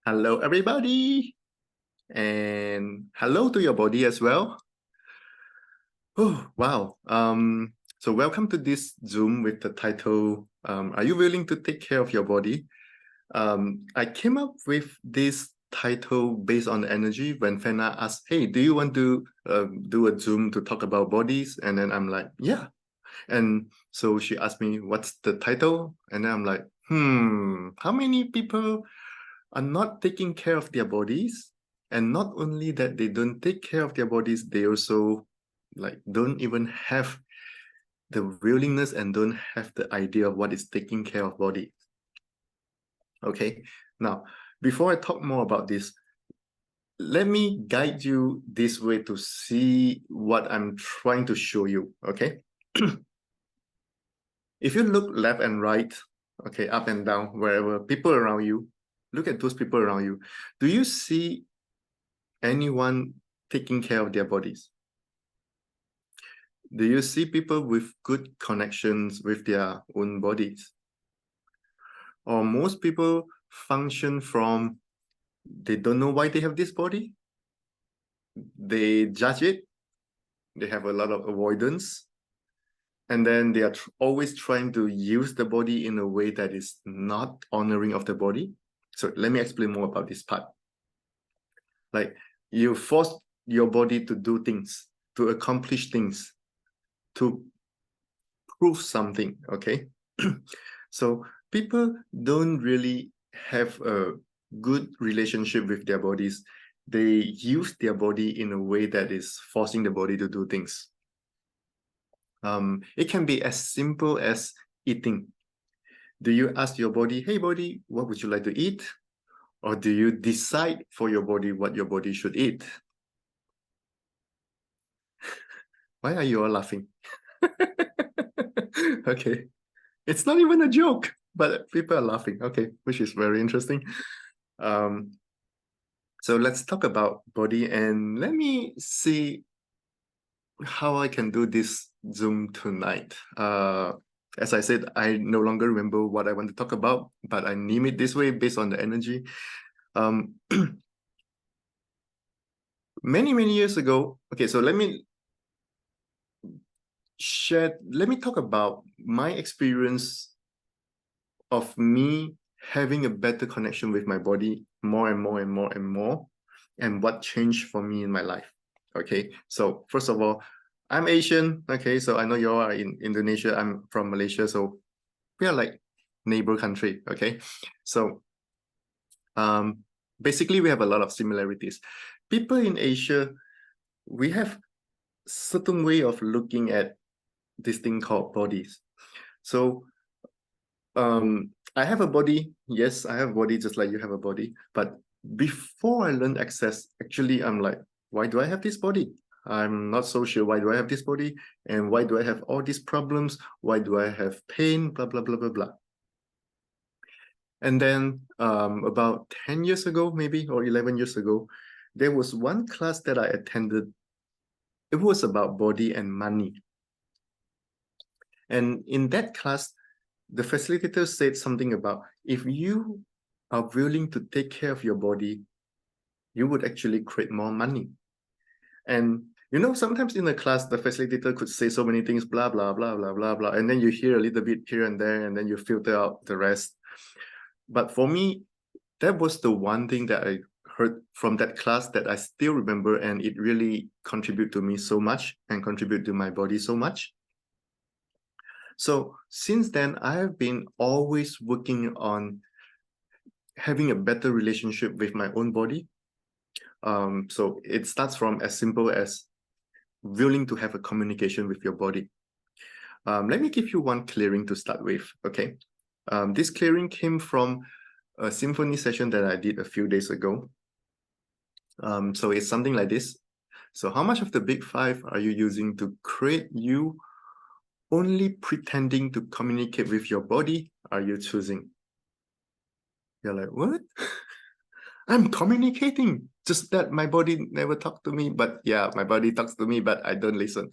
Hello, everybody, and hello to your body as well. Oh, wow. So welcome to this Zoom with the title, Are You Willing to Take Care of Your Body? I came up with this title based on the energy when Fena asked, hey, do you want to do a Zoom to talk about bodies? And then I'm like, yeah. And so she asked me, what's the title? And then I'm like, how many people are not taking care of their bodies? And not only that, they don't take care of their bodies, they also don't even have the willingness and don't have the idea of what is taking care of body. Okay, now before I talk more about this, let me guide you this way to see what I'm trying to show you. Okay. If you look left and right, okay, up and down, wherever, people around you, look at those people around you. Do you see anyone taking care of their bodies? Do you see people with good connections with their own bodies? Or most people function from, they don't know why they have this body, they judge it, they have a lot of avoidance, and then they are always trying to use the body in a way that is not honoring of the body. So let me explain more about this part. Like, you force your body to do things, to accomplish things, to prove something, okay? So people don't really have a good relationship with their bodies. They use their body in a way that is forcing the body to do things. It can be as simple as eating. Do you ask your body, hey body, what would you like to eat? Or do you decide for your body what your body should eat? Why are you all laughing? Okay. It's not even a joke, but people are laughing. Okay, which is very interesting. Um, so let's talk about body and let me see how I can do this Zoom tonight. As I said, I no longer remember what I want to talk about, but I name it this way based on the energy. Um, many years ago, okay, so let me talk about my experience of me having a better connection with my body more and more and more and more, and what changed for me in my life. Okay, so first of all, I'm Asian. Okay, so I know you all are in Indonesia. I'm from Malaysia, so we are like neighbor country. Okay, so basically we have a lot of similarities. People in Asia, we have certain way of looking at this thing called bodies. So I have a body. Yes, I have a body just like you have a body. But before I learned access, actually, I'm like, why do I have this body? I'm not so sure why do I have this body and why do I have all these problems? Why do I have pain? Blah, blah, blah, blah, blah. And then about 10 years ago, maybe, or 11 years ago, there was one class that I attended. It was about body and money. And in that class, the facilitator said something about if you are willing to take care of your body, you would actually create more money. And you know, sometimes in the class, the facilitator could say so many things, blah, blah, blah, blah, blah, blah. And then you hear a little bit here and there, and then you filter out the rest. But for me, that was the one thing that I heard from that class that I still remember, and it really contributed to me so much and contributed to my body so much. So since then, I have been always working on having a better relationship with my own body. So it starts from as simple as willing to have a communication with your body. Let me give you one clearing to start with, okay? This clearing came from a symphony session that I did a few days ago. So it's something like this. So how much of the big five are you using to create you? Only pretending to communicate with your body are you choosing? You're like, what? I'm communicating, just that my body never talked to me. But yeah, my body talks to me, but I don't listen.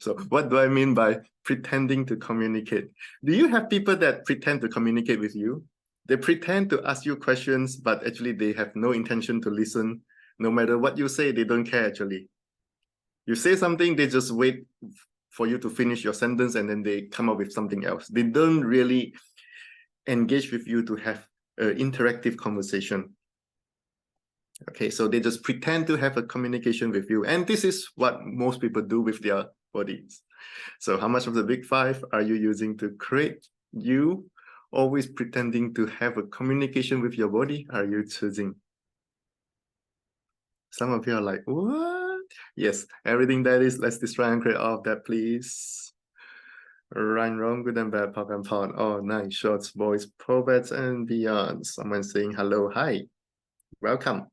So what do I mean by pretending to communicate? Do you have people that pretend to communicate with you? They pretend to ask you questions, but actually they have no intention to listen. No matter what you say, they don't care actually. You say something, they just wait for you to finish your sentence and then they come up with something else. They don't really engage with you to have an interactive conversation. Okay, so they just pretend to have a communication with you. And this is what most people do with their bodies. So how much of the big five are you using to create you always pretending to have a communication with your body? Are you choosing? Some of you are like, what? Yes, everything that is, let's destroy and create all of that, please. Right, wrong, good and bad, pop and pot. Oh, nice. Shorts, boys, prophets, and beyond. Someone saying hello, hi, welcome.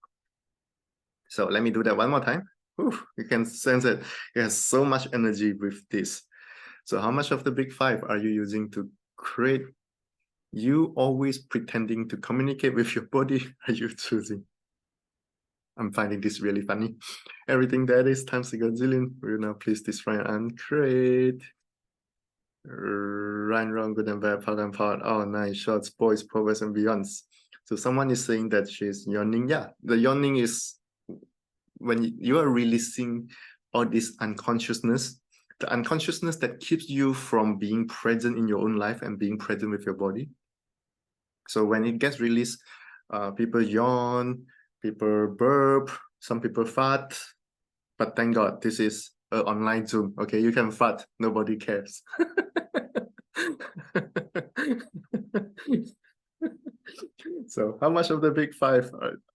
So let me do that one more time. Whew, you can sense it. It has so much energy with this. So how much of the big five are you using to create you always pretending to communicate with your body? Are you choosing? I'm finding this really funny. Everything that is times a gazillion. Will now please destroy and create. Right, wrong, good and bad, part and part. Oh, nice. Shorts, boys, progress, and beyonds. So someone is saying that she's yawning. Yeah, the yawning is when you are releasing all this unconsciousness, the unconsciousness that keeps you from being present in your own life and being present with your body. So when it gets released, people yawn, people burp, some people fart, but thank God this is an online Zoom. Okay, you can fart, nobody cares. So how much of the big five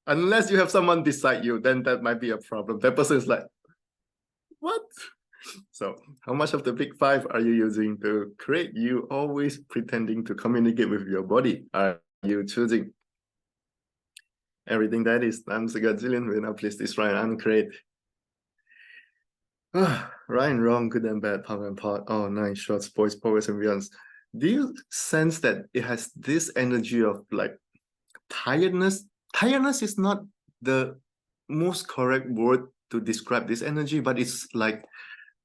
unless you have someone beside you, then that might be a problem. That person is like, what? So how much of the big five are you using to create you always pretending to communicate with your body? Are you choosing? Everything that is times a gazillion will now please destroy and uncreate. Right and wrong, good and bad, pop and pot. Oh, nice. Shorts, boys, progress, and beyonds. Do you sense that it has this energy of like tiredness? Tiredness is not the most correct word to describe this energy, but it's like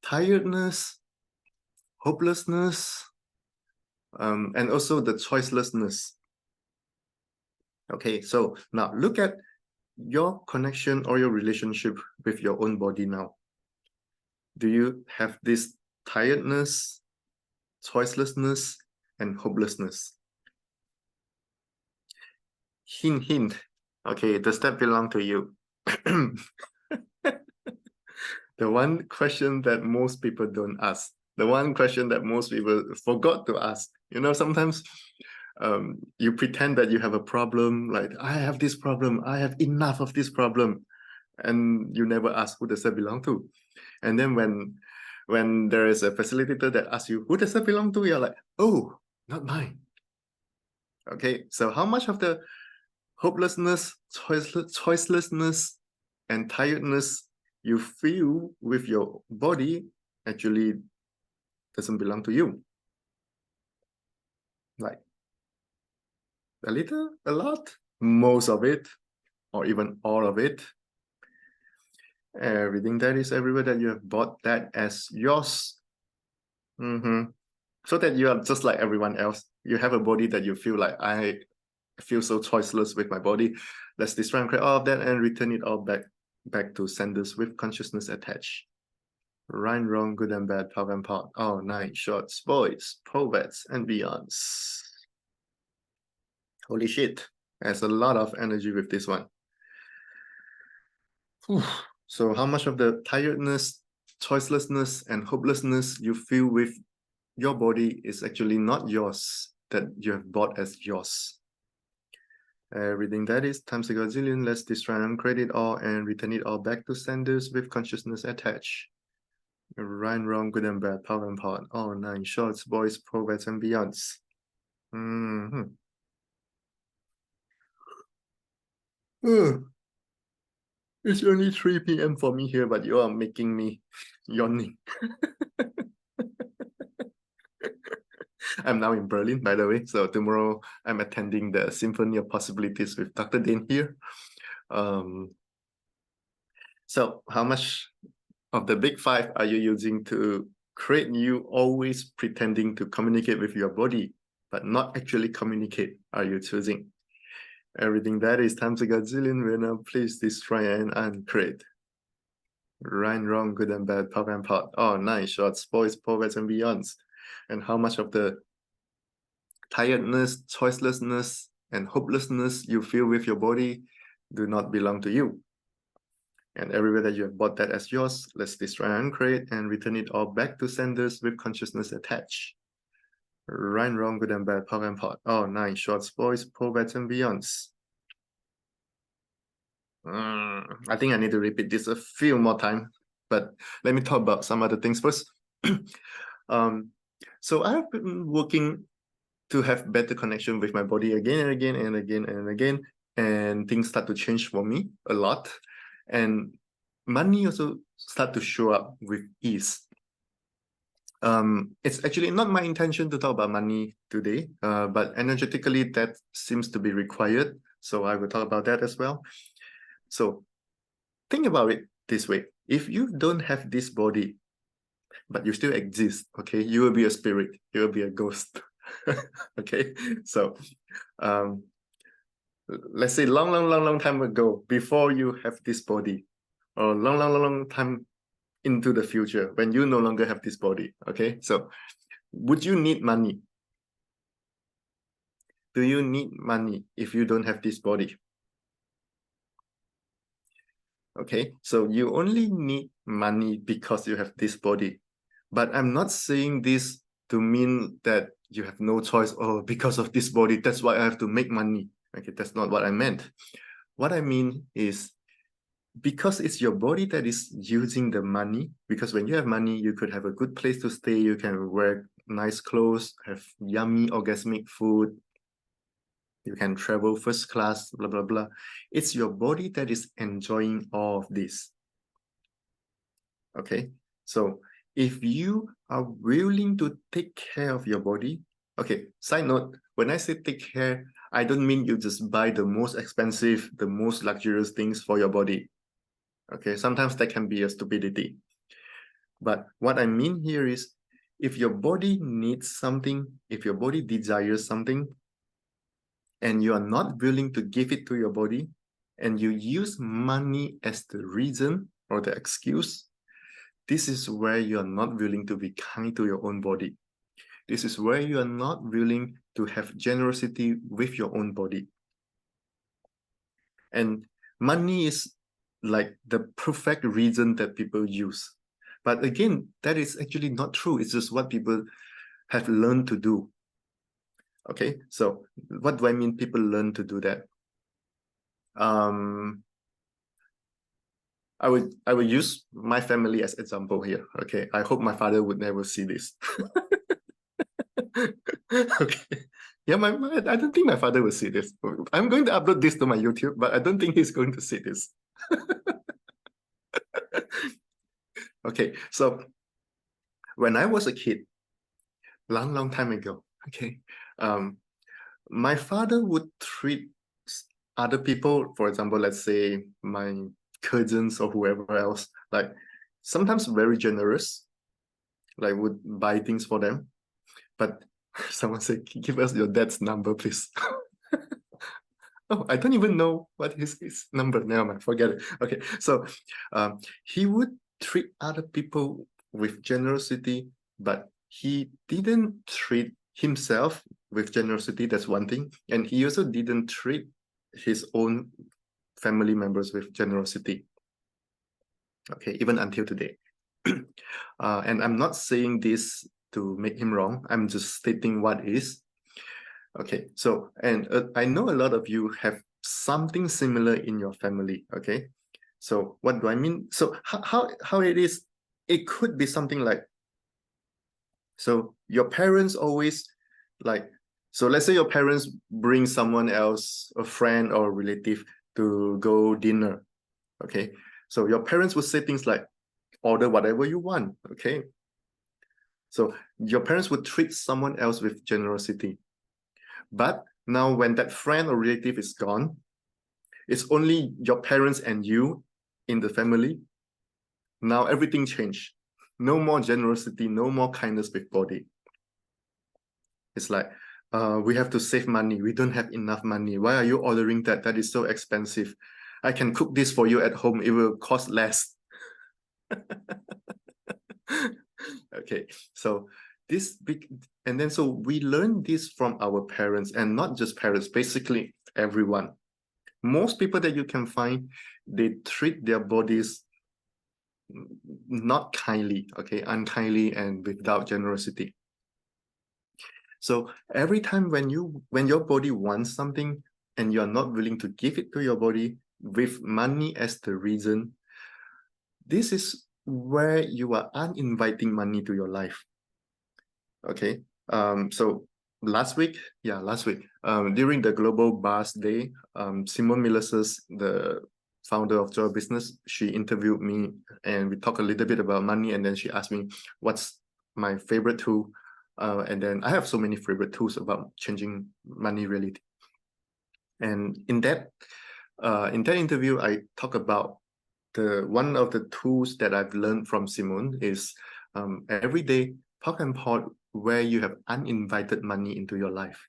tiredness, hopelessness, and also the choicelessness. Okay, so now look at your connection or your relationship with your own body now. Do you have this tiredness, choicelessness, and hopelessness? Hint, hint. Okay, does that belong to you? The one question that most people don't ask, the one question that most people forgot to ask. You know, sometimes you pretend that you have a problem, like, I have this problem, I have enough of this problem, and you never ask who does that belong to. And then when there is a facilitator that asks you, who does that belong to? You're like, oh, not mine. Okay, so how much of the hopelessness, choicelessness, and tiredness you feel with your body actually doesn't belong to you? Like a little, a lot, most of it, or even all of it. Everything that is everywhere that you have bought that as yours. So that you are just like everyone else. You have a body that you feel like, I feel so choiceless with my body. Let's destroy and create all of that and return it all back to senders with consciousness attached. Right, wrong, good and bad, pop and pot. Oh, nice. Shorts, boys, prophets, and beyonds. Holy shit. There's a lot of energy with this one. Whew. So how much of the tiredness, choicelessness, and hopelessness you feel with your body is actually not yours, that you have bought as yours? Everything that is times a gazillion, let's destroy and uncreate it all and return it all back to senders with consciousness attached. Right and wrong, good and bad, power and pot. All nine shorts, boys, prophets, and beyonds. It's only 3 p.m. for me here, but you are making me yawning. I'm now in Berlin, by the way. So tomorrow I'm attending the Symphony of Possibilities with Dr. Dane here. So how much of the big five are you using to create you always pretending to communicate with your body? but not actually communicate are you choosing? Everything that is times a gazillion winner, please destroy and uncreate. Right and wrong, good and bad, pop and pot. Oh, nice shots, boys, poets, and beyonds. And how much of the tiredness, choicelessness, and hopelessness you feel with your body do not belong to you. And everywhere that you have bought that as yours, let's destroy and uncreate and return it all back to senders with consciousness attached. Right and wrong, good and bad, pop and pot. Oh, nice shots, boys, poets, and beyonds. I think I need to repeat this a few more times, but let me talk about some other things first. So I've been working to have better connection with my body again and again and again and again, and things start to change for me a lot, and money also start to show up with ease. It's actually not my intention to talk about money today, but energetically that seems to be required, so I will talk about that as well. So think about it this way. If you don't have this body, but you still exist, okay, you will be a spirit, you will be a ghost. Okay, so let's say long time ago, before you have this body, or long time into the future, when you no longer have this body, okay, so would you need money? Do you need money if you don't have this body? Okay, so you only need money because you have this body. But I'm not saying this to mean that you have no choice, oh, because of this body, that's why I have to make money. Okay, that's not what I meant. What I mean is, because it's your body that is using the money, because when you have money, you could have a good place to stay, you can wear nice clothes, have yummy orgasmic food, you can travel first class, blah, blah, blah. It's your body that is enjoying all of this. Okay, so if you are willing to take care of your body, okay, side note, when I say take care, I don't mean you just buy the most expensive, the most luxurious things for your body. Okay, sometimes that can be a stupidity. But what I mean here is, if your body needs something, if your body desires something, and you are not willing to give it to your body, and you use money as the reason or the excuse, this is where you are not willing to be kind to your own body. This is where you are not willing to have generosity with your own body. And money is like the perfect reason that people use. But again, that is actually not true. It's just what people have learned to do. Okay, so what do I mean people learn to do that? I would use my family as example here. Okay, I hope my father would never see this. Okay, yeah, I don't think my father will see this. I'm going to upload this to my YouTube, but I don't think he's going to see this. Okay, so when I was a kid, long time ago, okay, my father would treat other people, for example, let's say my cousins or whoever else, like sometimes very generous, like would buy things for them. But someone said, give us your dad's number, please. Oh, I don't even know what is his number. Never mind, forget it. Okay, so he would treat other people with generosity, but he didn't treat himself with generosity. That's one thing. And he also didn't treat his own family members with generosity. Okay, even until today. And I'm not saying this to make him wrong. I'm just stating what is. Okay, so, and I know a lot of you have something similar in your family, okay? So what do I mean? So how it is, it could be something like, so your parents always like, so let's say your parents bring someone else, a friend or a relative to go dinner, okay? So your parents would say things like, order whatever you want, okay? So your parents would treat someone else with generosity. But now when that friend or relative is gone, it's only your parents and you in the family. Now everything changed. No more generosity, no more kindness with body. It's like, we have to save money. We don't have enough money. Why are you ordering that? That is so expensive. I can cook this for you at home. It will cost less. Okay, so this big, and then so we learn this from our parents, and not just parents, basically everyone. Most people that you can find, they treat their bodies not kindly, okay, unkindly and without generosity. So every time when your body wants something and you're not willing to give it to your body with money as the reason, this is where you are uninviting money to your life. Okay. So last week, during the Global Bars Day, Simone Milasas, the founder of Joy Business, she interviewed me and we talked a little bit about money, and then she asked me what's my favorite tool. And then I have so many favorite tools about changing money reality. And in that interview, I talk about one of the tools that I've learned from Simone is every day poke and pot where you have uninvited money into your life.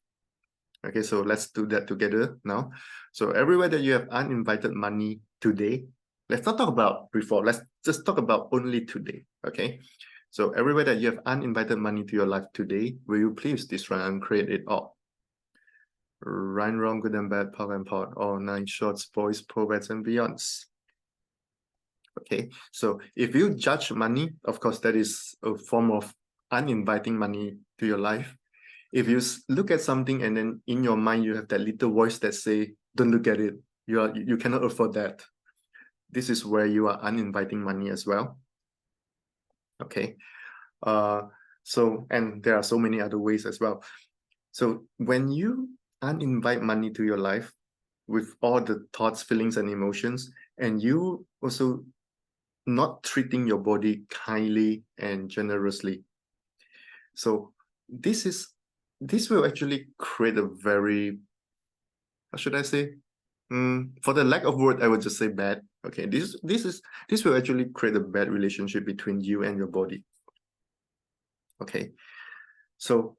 Okay, so let's do that together now. So everywhere that you have uninvited money today, let's not talk about before, let's just talk about only today. Okay, so everywhere that you have uninvited money to your life today, will you please destroy and create it all? Right, wrong, good and bad, poke and pot, all 9 shorts, boys, poets, and beyonds. Okay, so if you judge money, of course, that is a form of uninviting money to your life. If you look at something and then in your mind you have that little voice that say, don't look at it, you cannot afford that. This is where you are uninviting money as well. Okay, so, and there are so many other ways as well. So when you uninvite money to your life with all the thoughts, feelings, and emotions, and you also not treating your body kindly and generously. So this will actually create a very, how should I say? For the lack of word, I would just say bad. Okay, this will actually create a bad relationship between you and your body. Okay, so,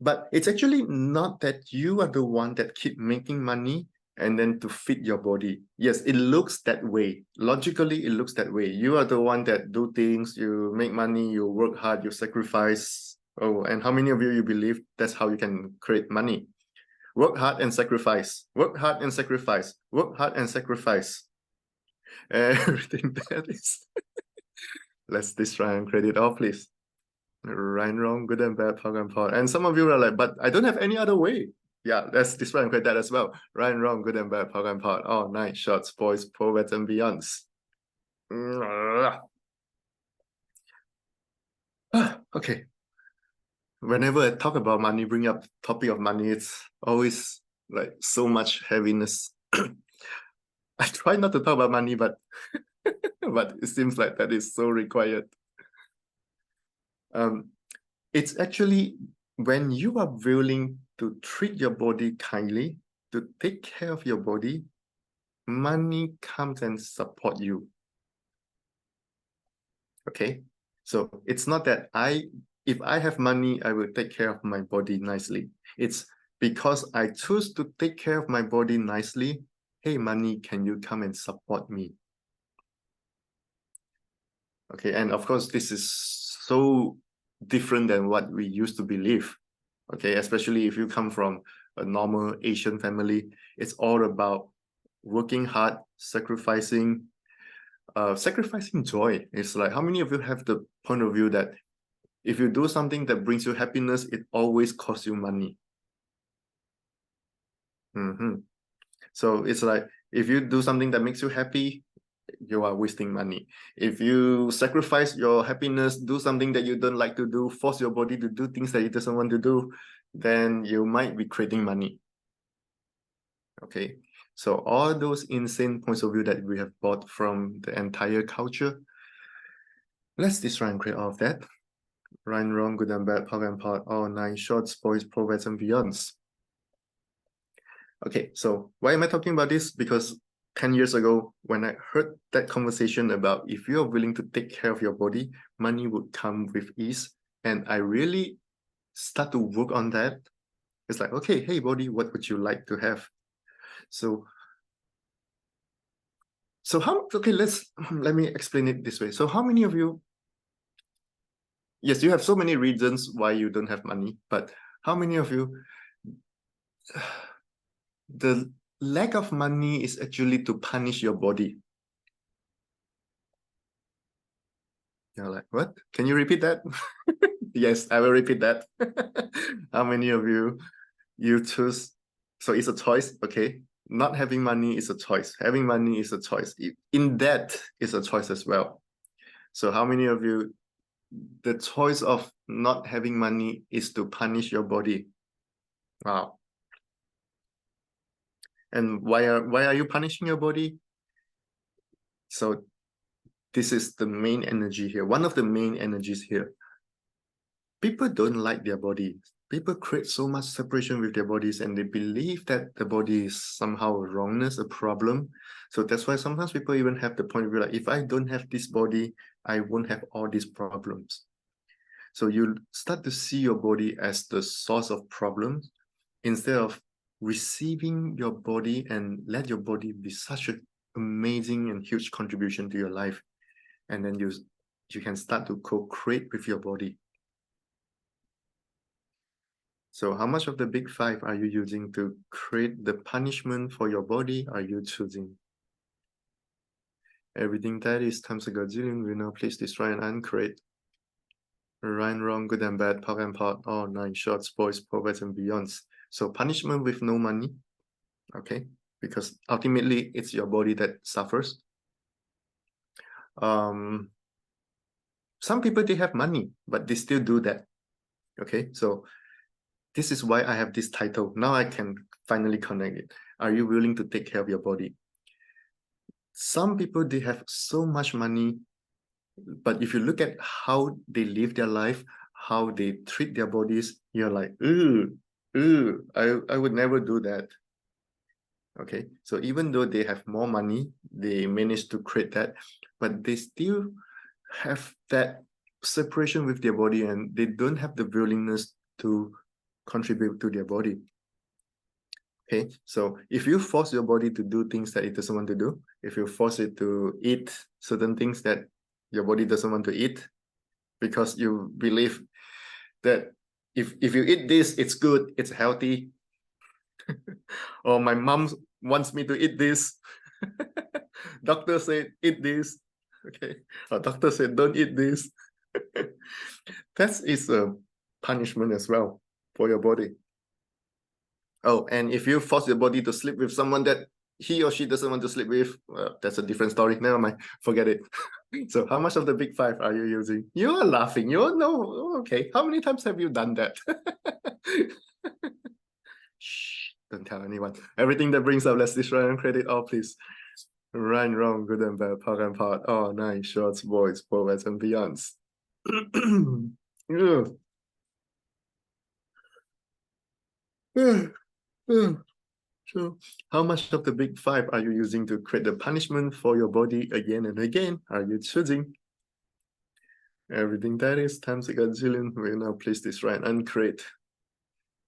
but it's actually not that you are the one that keep making money and then to feed your body. Yes, it looks that way. Logically, it looks that way. You are the one that do things, you make money, you work hard, you sacrifice. Oh, and how many of you believe that's how you can create money? Work hard and sacrifice. Work hard and sacrifice. Work hard and sacrifice. Everything that is. Let's destroy and create it all, please. Right and wrong, good and bad, poke and pot. And some of you are like, but I don't have any other way. Yeah, let's destroy and create that as well. Right and wrong, good and bad, poke and pot. Oh, 9 shots, boys, poets, and beyonds. Okay. Whenever I talk about money, bring up the topic of money, it's always like so much heaviness. I try not to talk about money, but but it seems like that is so required. It's actually when you are willing to treat your body kindly, to take care of your body, money comes and support you. Okay, so it's not that if I have money, I will take care of my body nicely. It's because I choose to take care of my body nicely. Hey, money, can you come and support me? Okay, and of course, this is so different than what we used to believe. Okay, especially if you come from a normal Asian family, it's all about working hard, sacrificing joy. It's like, how many of you have the point of view that if you do something that brings you happiness, it always costs you money? So it's like, if you do something that makes you happy, you are wasting money. If you sacrifice your happiness, do something that you don't like to do, force your body to do things that it doesn't want to do, then you might be creating money. Okay, so all those insane points of view that we have bought from the entire culture, let's destroy and create all of that. Right and wrong, good and bad, poke and pot, all 9 shorts, boys, poets, and beyonds. Okay, so why am I talking about this? Because 10 years ago, when I heard that conversation about if you're willing to take care of your body, money would come with ease. And I really start to work on that. It's like, okay, hey body, what would you like to have? So how, okay, let me explain it this way. So how many of you, yes, you have so many reasons why you don't have money, but how many of you, the lack of money is actually to punish your body? You're like, what? Can you repeat that? Yes, I will repeat that. How many of you choose? So it's a choice, okay? Not having money is a choice. Having money is a choice. In debt is a choice as well. So how many of you, the choice of not having money is to punish your body? Wow. And why are you punishing your body? So this is the main energy here. One of the main energies here. People don't like their body. People create so much separation with their bodies, and they believe that the body is somehow a wrongness, a problem. So that's why sometimes people even have the point of view like, if I don't have this body, I won't have all these problems. So you start to see your body as the source of problems instead of receiving your body and let your body be such an amazing and huge contribution to your life. And then you can start to co-create with your body. So how much of the big five are you using to create the punishment for your body are you choosing? Everything that is times a gazillion will now please destroy and uncreate. Right and wrong, good and bad, POC and POD, all 9 shorts, boys, poets, and beyonds. So punishment with no money, okay? Because ultimately it's your body that suffers. Some people, they have money, but they still do that, okay? So this is why I have this title. Now I can finally connect it. Are you willing to take care of your body? Some people, they have so much money, but if you look at how they live their life, how they treat their bodies, you're like, I would never do that. Okay, so even though they have more money, they manage to create that, but they still have that separation with their body, and they don't have the willingness to contribute to their body. Okay, so if you force your body to do things that it doesn't want to do, if you force it to eat certain things that your body doesn't want to eat, because you believe that if you eat this, it's good, it's healthy, or my mom wants me to eat this, doctor said eat this, okay, or doctor said don't eat this. That is a punishment as well for your body. Oh, and if you force your body to sleep with someone that he or she doesn't want to sleep with, that's a different story. Never mind, forget it. So how much of the big five are you using? You're laughing. You're no, okay. How many times have you done that? Shh, don't tell anyone. Everything that brings up, let's destroy and credit all, please. Right and wrong, good and bad, POC and POD, all 9 shorts, boys, poets, and beyonds. So how much of the big five are you using to create the punishment for your body again and again? Are you choosing? Everything that is times a gazillion will now please destroy and uncreate.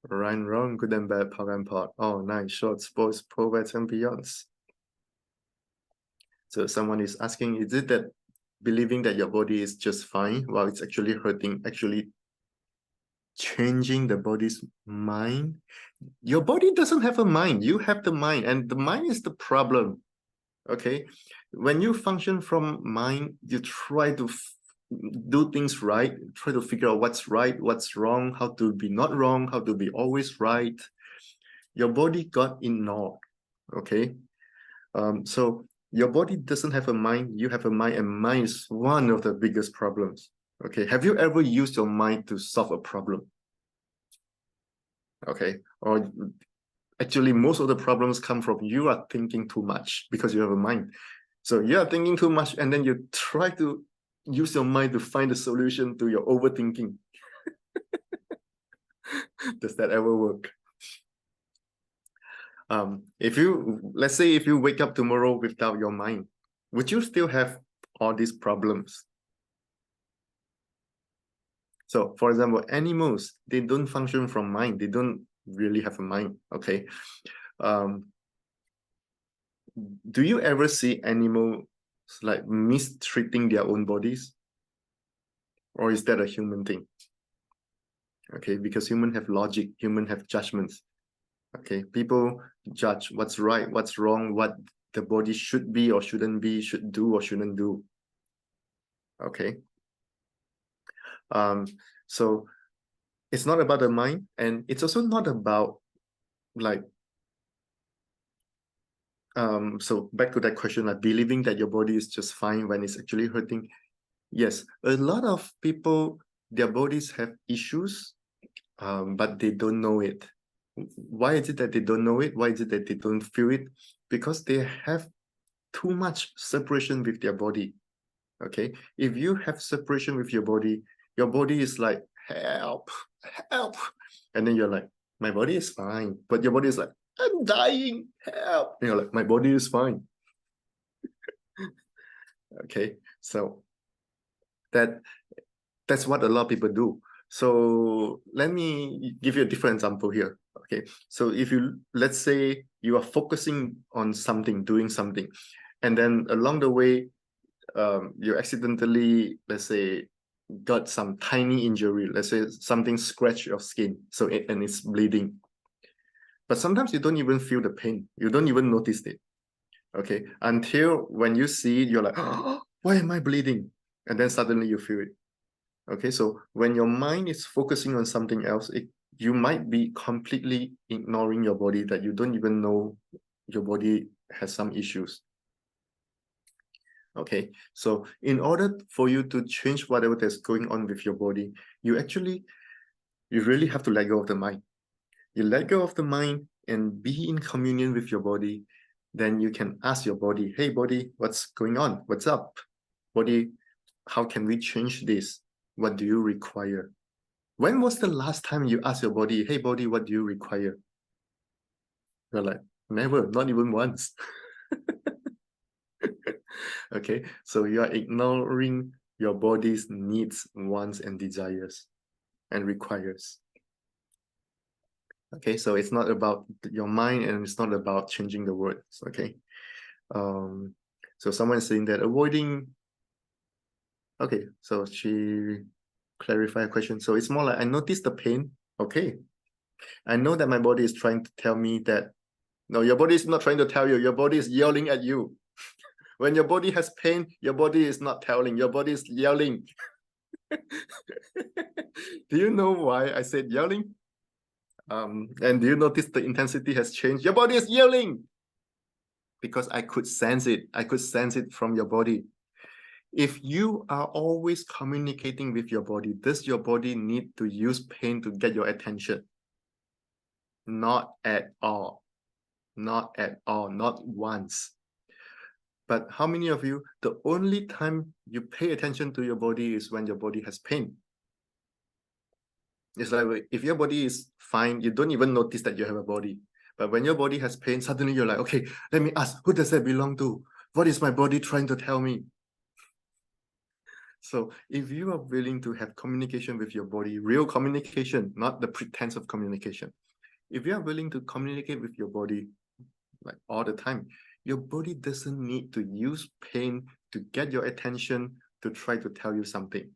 Right and wrong, good and bad, POC and POD, all 9 shorts, boys, poets, and beyonds. So someone is asking, is it that believing that your body is just fine while it's actually hurting, actually changing the body's mind? Your body doesn't have a mind. You have the mind, and the mind is the problem. Okay, when you function from mind, you try to do things right, try to figure out what's right, what's wrong, how to be not wrong, how to be always right. Your body got ignored. Okay, so your body doesn't have a mind, you have a mind, and mind is one of the biggest problems. Okay, have you ever used your mind to solve a problem? Okay, or actually most of the problems come from you are thinking too much because you have a mind. So you are thinking too much, and then you try to use your mind to find a solution to your overthinking. Does that ever work? If you, let's say if you wake up tomorrow without your mind, would you still have all these problems? So for example, animals, they don't function from mind. They don't really have a mind. Okay. Do you ever see animals like mistreating their own bodies? Or is that a human thing? Okay, because humans have logic, humans have judgments. Okay, people judge what's right, what's wrong, what the body should be or shouldn't be, should do or shouldn't do. Okay. So it's not about the mind, and it's also not about like so back to that question, like believing that your body is just fine when it's actually hurting. Yes, a lot of people, their bodies have issues, but they don't know it. Why is it that they don't know it? Why is it that they don't feel it? Because they have too much separation with their body. Okay, if you have separation with your body is like, help, help, and then you're like, my body is fine, but your body is like, I'm dying, help, and you're like, my body is fine. Okay, so that's what a lot of people do. So let me give you a different example here. Okay, so if you, let's say you are focusing on something, doing something, and then along the way, you accidentally, let's say, got some tiny injury, let's say something scratched your skin, so and it's bleeding. But sometimes you don't even feel the pain. You don't even notice it. Okay, until when you see it, you're like, oh, why am I bleeding? And then suddenly you feel it. Okay, so when your mind is focusing on something else, you might be completely ignoring your body, that you don't even know your body has some issues. Okay, so in order for you to change whatever that's going on with your body, you really have to let go of the mind. You let go of the mind and be in communion with your body. Then you can ask your body, hey body, what's going on? What's up? Body, how can we change this? What do you require? When was the last time you asked your body, hey body, what do you require? You're like, never, not even once. Okay, so you are ignoring your body's needs, wants, and desires and requires. Okay, so it's not about your mind and it's not about changing the words. Okay, so someone is saying that avoiding. Okay, so she clarified a question. So it's more like, I notice the pain. Okay, I know that my body is trying to tell me that, no, your body is not trying to tell you, your body is yelling at you. When your body has pain, your body is not telling, your body is yelling. Do you know why I said yelling? And do you notice the intensity has changed? Your body is yelling because I could sense it. I could sense it from your body. If you are always communicating with your body, does your body need to use pain to get your attention? Not at all. Not at all. Not once. But how many of you, the only time you pay attention to your body is when your body has pain? It's like, if your body is fine, you don't even notice that you have a body. But when your body has pain, suddenly you're like, okay, let me ask, who does that belong to? What is my body trying to tell me? So if you are willing to have communication with your body, real communication, not the pretense of communication. If you are willing to communicate with your body like all the time, your body doesn't need to use pain to get your attention to try to tell you something.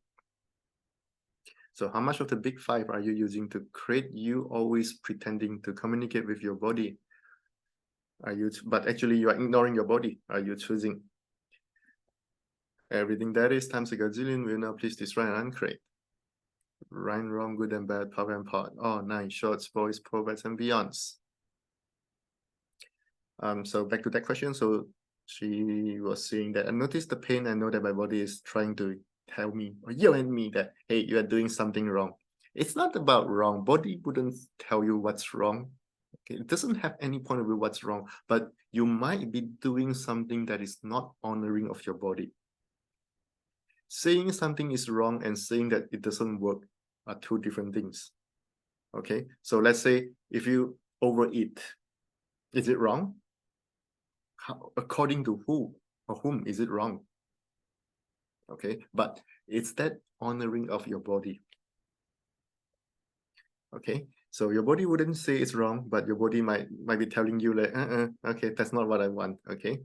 So how much of the big five are you using to create you always pretending to communicate with your body? But actually you are ignoring your body. Are you choosing everything that is times a gazillion will now please destroy and uncreate? Right and wrong, good and bad, power and part. Oh, nice. Shorts, boys, prophets, and beyonds. So back to that question. So she was saying that I noticed the pain. I know that my body is trying to tell me or yell at me that, hey, you are doing something wrong. It's not about wrong. Body wouldn't tell you what's wrong. Okay, it doesn't have any point of view what's wrong, but you might be doing something that is not honoring of your body. Saying something is wrong and saying that it doesn't work are two different things. Okay, so let's say if you overeat, is it wrong? How, according to who or whom is it wrong? Okay, but it's that honoring of your body. Okay, So your body wouldn't say it's wrong, but your body might be telling you like, okay, that's not what I want. Okay.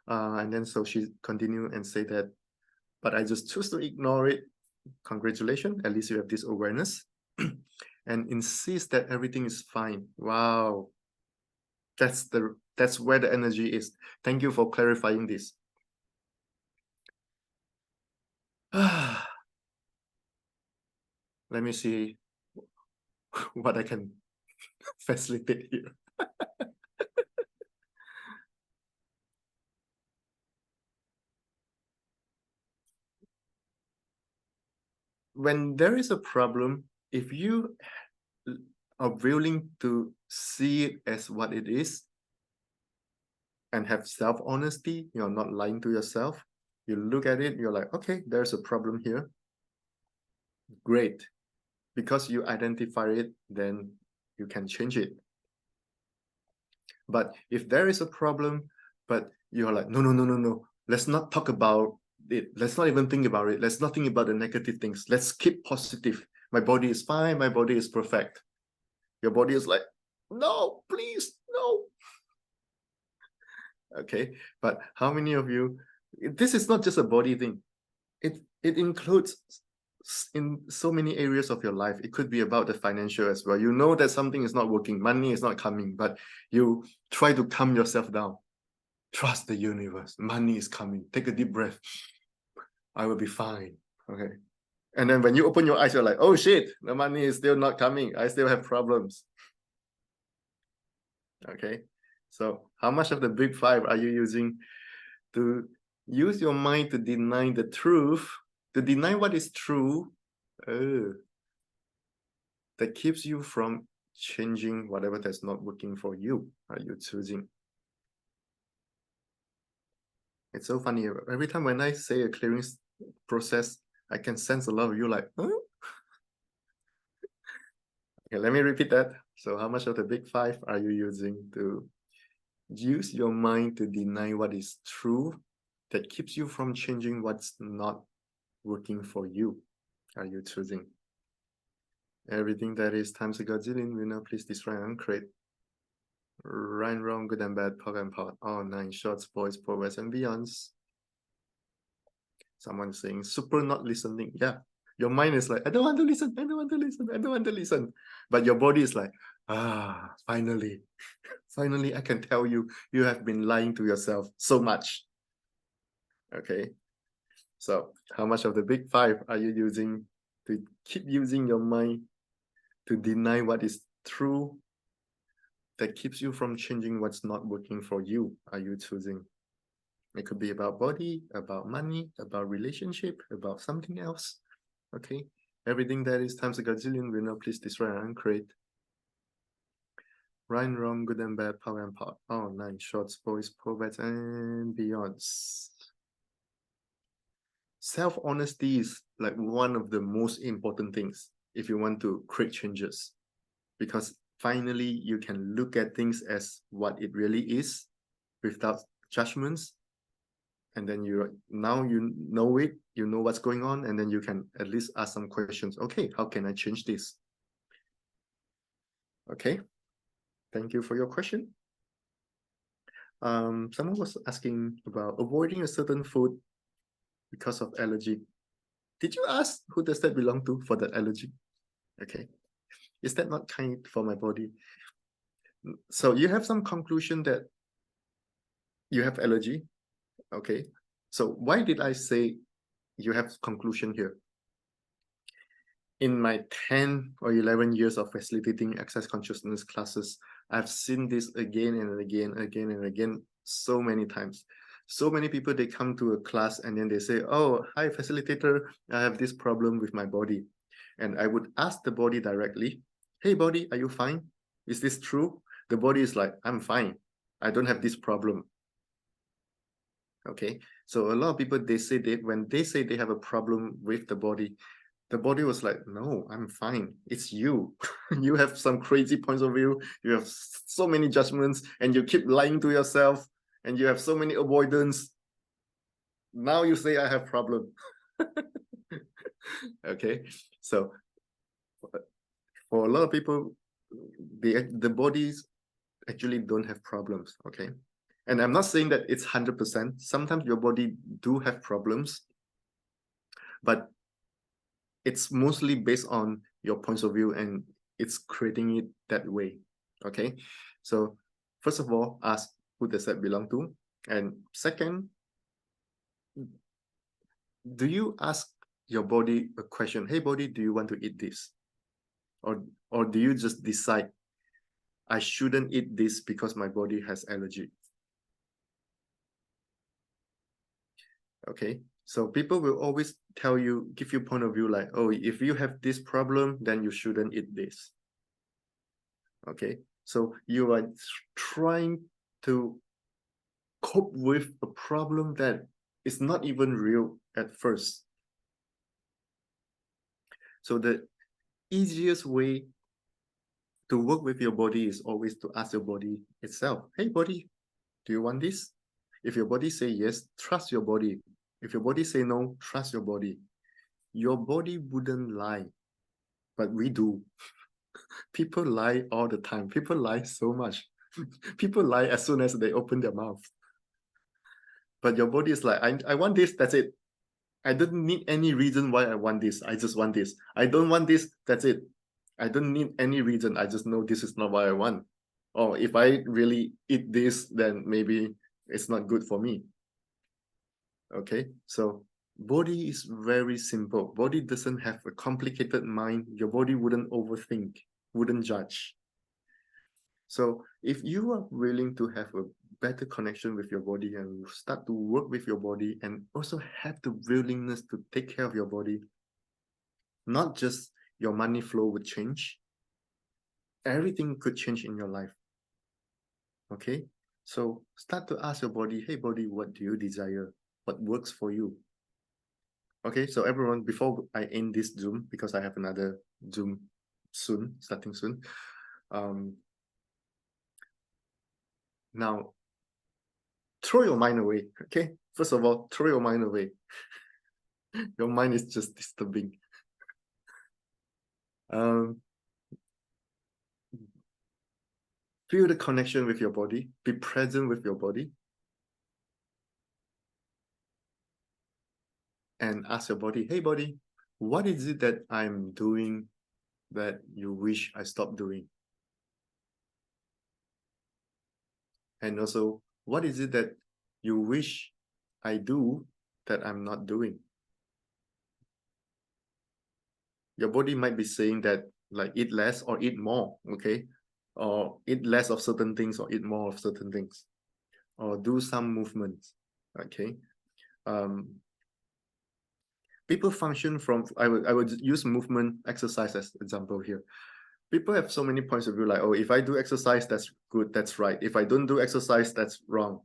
And then so she continued and say that, but I just choose to ignore it. Congratulations, at least you have this awareness. And insist that everything is fine. Wow. That's where the energy is. Thank you for clarifying this. Let me see what I can facilitate here. When there is a problem, if you are willing to see it as what it is and have self-honesty, you're not lying to yourself, you look at it, you're like, okay, there's a problem here. Great. Because you identify it, then you can change it. But if there is a problem, but you're like, no, let's not talk about it. Let's not even think about it. Let's not think about the negative things. Let's keep positive. My body is fine. My body is perfect. Your body is like, no, please, no. Okay, but how many of you, this is not just a body thing. It includes in so many areas of your life. It could be about the financial as well. You know that something is not working, money is not coming, but you try to calm yourself down. Trust the universe. Money is coming. Take a deep breath. I will be fine. Okay. And then when you open your eyes, you're like, oh shit, the money is still not coming. I still have problems. Okay. So how much of the big five are you using to use your mind to deny the truth, to deny what is true, that keeps you from changing whatever that's not working for you? Are you choosing? It's so funny. Every time when I say a clearing process, I can sense a lot of you like, huh? Okay, let me repeat that. So how much of the big five are you using to use your mind to deny what is true that keeps you from changing what's not working for you? Are you choosing? Everything that is times a godzillion will now please destroy and create. Right, wrong, good and bad, POC and POD, all 9 shorts, boys, progress, and beyonds. Someone saying super not listening. Yeah, your mind is like, I don't want to listen, I don't want to listen, I don't want to listen. But your body is like, finally, finally, I can tell you, you have been lying to yourself so much. Okay, so how much of the big five are you using to keep using your mind to deny what is true that keeps you from changing what's not working for you? Are you choosing? It could be about body, about money, about relationship, about something else. Okay, everything that is times a gazillion will now please destroy and create. Right and wrong, good and bad, power and part. All 9 shorts, boys, poets, and beyonds. Self-honesty is like one of the most important things if you want to create changes, because finally you can look at things as what it really is without judgments. And then now you know it, you know what's going on, and then you can at least ask some questions. Okay, how can I change this? Okay, thank you for your question. Someone was asking about avoiding a certain food because of allergy. Did you ask who does that belong to for that allergy? Okay, is that not kind for my body? So you have some conclusion that you have allergy. Okay, so why did I say you have conclusion here? In my 10 or 11 years of facilitating access consciousness classes, I've seen this again and again, so many times. So many people, they come to a class and then they say, oh, hi, facilitator, I have this problem with my body. And I would ask the body directly, hey, body, are you fine? Is this true? The body is like, I'm fine. I don't have this problem. Okay, so a lot of people, they say that when they say they have a problem with the body was like, no, I'm fine. It's you. You have some crazy points of view. You have so many judgments and you keep lying to yourself and you have so many avoidance. Now you say I have problem. Okay, so For a lot of people, the bodies actually don't have problems, okay? And I'm not saying that it's 100%. Sometimes your body do have problems, but it's mostly based on your points of view and it's creating it that way, okay? So first of all, ask who does that belong to? And second, do you ask your body a question? Hey, body, do you want to eat this? Or do you just decide, I shouldn't eat this because my body has allergy? Okay, so people will always tell you, give you point of view like, oh, if you have this problem, then you shouldn't eat this. Okay, so you are trying to cope with a problem that is not even real at first. So the easiest way to work with your body is always to ask your body itself, hey body, do you want this? If your body say yes, trust your body. If your body say no, trust your body. Your body wouldn't lie, but we do. People lie all the time. People lie so much. People lie as soon as they open their mouth. But your body is like, I want this, that's it. I don't need any reason why I want this. I just want this. I don't want this, that's it. I don't need any reason. I just know this is not what I want. Or if I really eat this, then maybe it's not good for me. Okay, so body is very simple. Body doesn't have a complicated mind. Your body wouldn't overthink, wouldn't judge. So if you are willing to have a better connection with your body and start to work with your body and also have the willingness to take care of your body, not just your money flow would change, everything could change in your life. Okay, so start to ask your body, hey body, what do you desire? What works for you? Okay, so everyone, before I end this Zoom, because I have another Zoom soon, starting soon. Now, throw your mind away, okay? First of all, throw your mind away. Your mind is just disturbing. Feel the connection with your body. Be present with your body. And ask your body, hey body, what is it that I'm doing that you wish I stopped doing? And also, what is it that you wish I do that I'm not doing? Your body might be saying that, like, eat less or eat more, okay? Or eat less of certain things or eat more of certain things. Or do some movements, okay? People function from, I would use movement exercise as example here. People have so many points of view like, oh, if I do exercise, that's good, that's right. If I don't do exercise, that's wrong.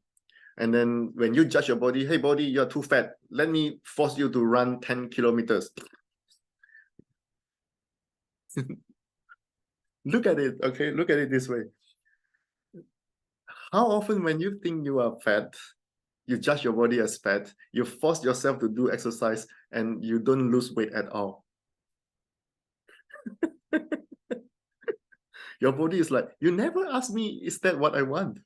And then when you judge your body, hey body, you're too fat. Let me force you to run 10 kilometers. Look at it, okay? Look at it this way. How often when you think you are fat, you judge your body as fat, you force yourself to do exercise and you don't lose weight at all. Your body is like, you never ask me, is that what I want?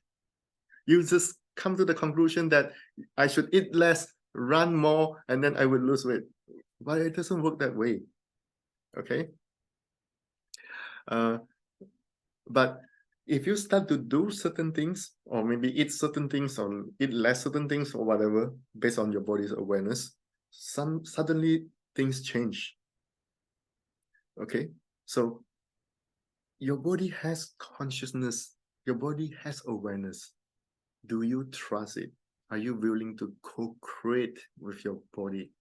You just come to the conclusion that I should eat less, run more, and then I would lose weight. But it doesn't work that way, okay? But if you start to do certain things, or maybe eat certain things, or eat less certain things, or whatever, based on your body's awareness, suddenly things change. Okay, so your body has consciousness, your body has awareness. Do you trust it? Are you willing to co-create with your body?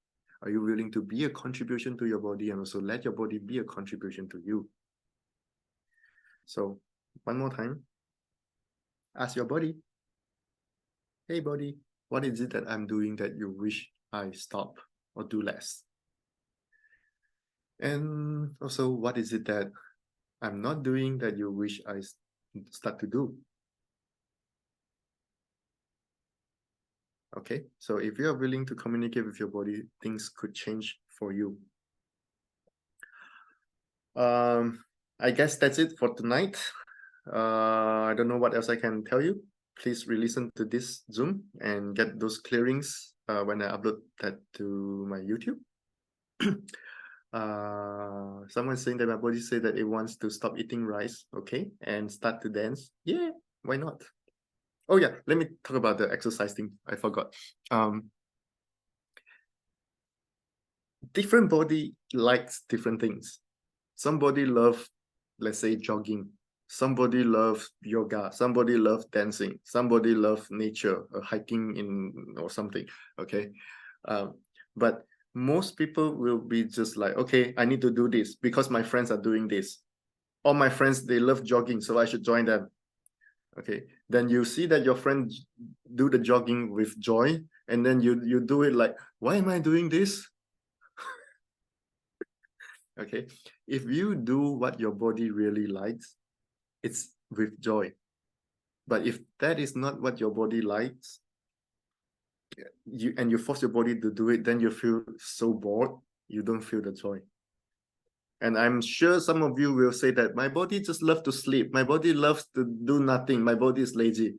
Are you willing to be a contribution to your body and also let your body be a contribution to you? So one more time, ask your body, hey body, what is it that I'm doing that you wish I stop or do less? And also, what is it that I'm not doing that you wish I start to do? Okay, so if you are willing to communicate with your body, things could change for you. I guess that's it for tonight. I don't know what else I can tell you. Please re-listen to this Zoom and get those clearings when I upload that to my YouTube. Someone saying that my body say that it wants to stop eating rice, okay, and start to dance. Yeah, why not? Oh yeah, let me talk about the exercise thing. I forgot. Different body likes different things. Somebody love, let's say, jogging. Somebody loves yoga. Somebody loves dancing. Somebody loves nature, hiking in or something. Okay, but most people will be just like, okay, I need to do this because my friends are doing this. All my friends, they love jogging, so I should join them. Okay, then you see that your friend do the jogging with joy, and then you do it like, why am I doing this? Okay, if you do what your body really likes, it's with joy. But if that is not what your body likes, you force your body to do it, then you feel so bored, you don't feel the joy. And I'm sure some of you will say that my body just loves to sleep, my body loves to do nothing, my body is lazy.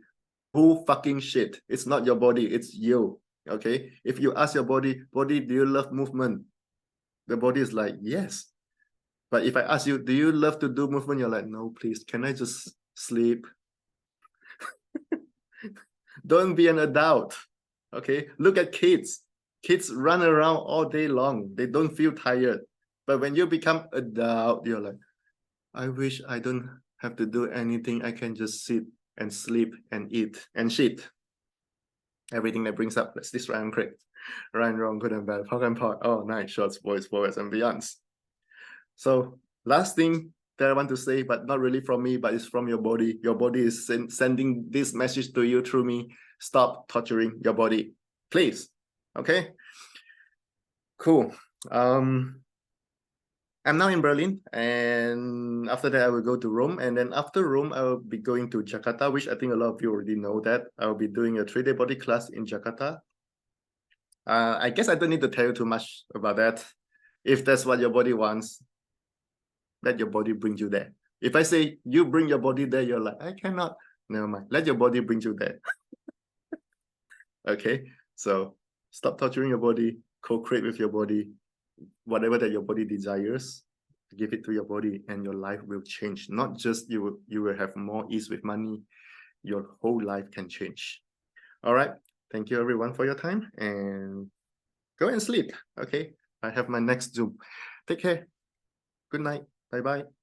Who fucking shit? It's not your body, it's you. Okay, if you ask your body, do you love movement? The body is like, yes. But if I ask you, do you love to do movement? You're like, no, please, can I just sleep? Don't be an adult. Okay, look at kids. Kids run around all day long. They don't feel tired. But when you become adult, you're like, I wish I don't have to do anything. I can just sit and sleep and eat and shit. Everything that brings up, let's this round correct. Right and wrong, good and bad, POC and POC. Oh, nice shots, boys, forwards, and beyonds. So last thing that I want to say, but not really from me, but it's from your body. Your body is sending this message to you through me. Stop torturing your body, please. Okay, cool. I'm now in Berlin, and after that I will go to Rome, and then after Rome I will be going to Jakarta, which I think a lot of you already know that. I will be doing a 3-day body class in Jakarta. I guess I don't need to tell you too much about that. If that's what your body wants, let your body bring you there. If I say you bring your body there, you're like, I cannot. Never mind. Let your body bring you there. Okay, so stop torturing your body, co-create with your body, whatever that your body desires, give it to your body, and your life will change. Not just you will have more ease with money, your whole life can change. All right, thank you everyone for your time, and go and sleep. Okay, I have my next Zoom. Take care. Good night. Bye bye.